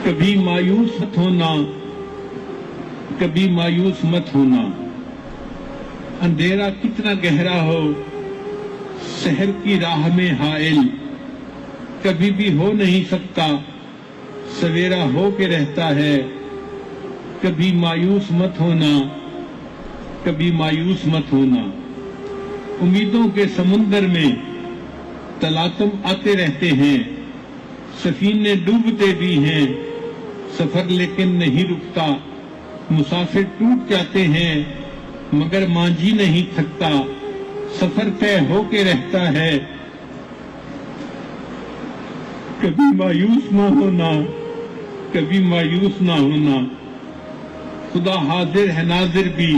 کبھی مایوس مت ہونا، کبھی مایوس مت ہونا۔ اندھیرا کتنا گہرا ہو سحر کی راہ میں حائل، کبھی بھی ہو نہیں سکتا، سویرا ہو کے رہتا ہے۔ کبھی مایوس مت ہونا، کبھی مایوس مت ہونا۔ امیدوں کے سمندر میں تلاطم آتے رہتے ہیں، سفینے ڈوبتے بھی ہیں، سفر لیکن نہیں رکتا۔ مسافر ٹوٹ جاتے ہیں مگر مانجھی نہیں تھکتا، سفر طے ہو کے رہتا ہے۔ کبھی مایوس نہ ہونا، کبھی مایوس نہ ہونا۔ خدا حاضر ہے ناظر بھی،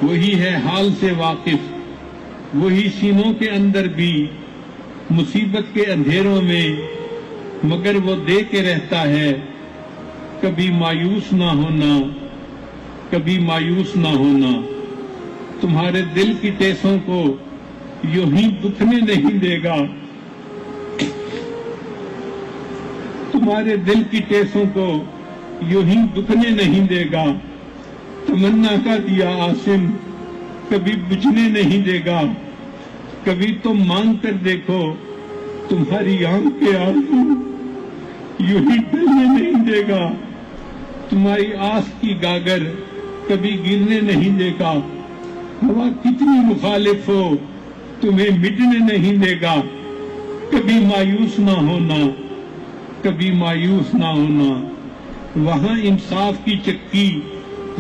وہی ہے حال سے واقف، وہی سینوں کے اندر بھی، مصیبت کے اندھیروں میں مگر وہ دے کے رہتا ہے۔ کبھی مایوس نہ ہونا، کبھی مایوس نہ ہونا۔ تمہارے دل کی ٹیسوں کو یوں ہی دکھنے نہیں دے گا، تمہارے دل کی ٹیسوں کو یوں ہی دکھنے نہیں دے گا۔ تمنا کا دیا عاصم کبھی بجھنے نہیں دے گا، کبھی تم مانگ کر دیکھو تمہاری آنکھ کے آنسو یوں ہی ڈلنے نہیں دے گا۔ تمہاری آس کی گاگر کبھی گرنے نہیں دے گا، ہوا کتنی مخالف ہو تمہیں مٹنے نہیں دے گا۔ کبھی مایوس نہ ہونا، کبھی مایوس نہ ہونا۔ وہاں انصاف کی چکی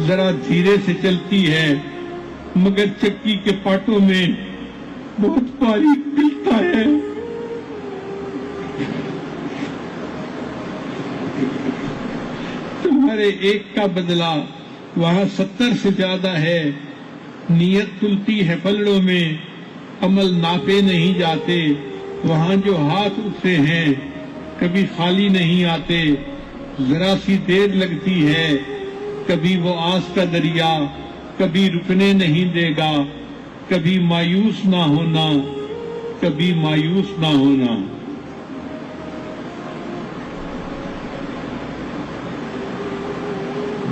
ذرا دھیرے سے چلتی ہے مگر چکی کے پاٹوں میں بہت باریک پلتا ہے۔ تمہارے ایک کا بدلہ وہاں 70 سے زیادہ ہے۔ نیت تلتی ہے پلڑوں میں، عمل ناپے نہیں جاتے۔ وہاں جو ہاتھ اٹھتے ہیں کبھی خالی نہیں آتے، ذرا سی دیر لگتی ہے، کبھی وہ آس کا دریا کبھی رکنے نہیں دے گا۔ کبھی مایوس نہ ہونا، کبھی مایوس نہ ہونا۔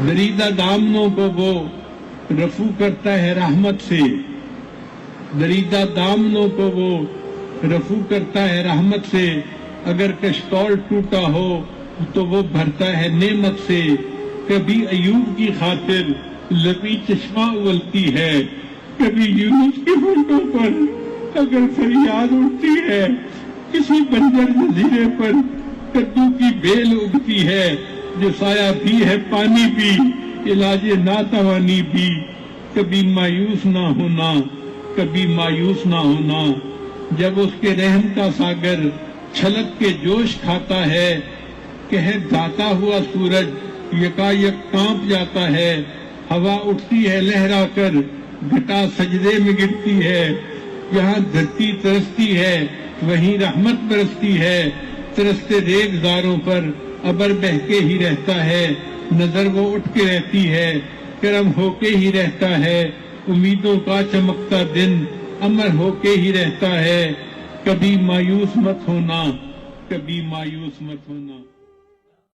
دریدہ دامنوں کو وہ رفو کرتا ہے رحمت سے، دریدہ دامنوں کو وہ رفو کرتا ہے رحمت سے۔ اگر کشتول ٹوٹا ہو تو وہ بھرتا ہے نعمت سے۔ کبھی ایوب کی خاطر لبی چشمہ اولتی ہے، کبھی یونس کے ہونٹوں پر اگر فریاد اٹھتی ہے، کسی بنجر جزیرے پر کدو کی بیل اگتی ہے، جو سایہ بھی ہے پانی بھی، علاج ناتوانی بھی۔ کبھی مایوس نہ ہونا، کبھی مایوس نہ ہونا۔ جب اس کے رحم کا ساگر چھلک کے جوش کھاتا ہے، کہر دھاتا ہوا سورج یکایک کانپ جاتا ہے۔ ہوا اٹھتی ہے لہرا کر، گھٹا سجدے میں گرتی ہے۔ جہاں دھرتی ترستی ہے وہیں رحمت برستی ہے۔ ترستے ریگزاروں پر ابر بہہ کے ہی رہتا ہے، نظر وہ اٹھ کے رہتی ہے، کرم ہو کے ہی رہتا ہے۔ امیدوں کا چمکتا دن امر ہو کے ہی رہتا ہے۔ کبھی مایوس مت ہونا، کبھی مایوس مت ہونا۔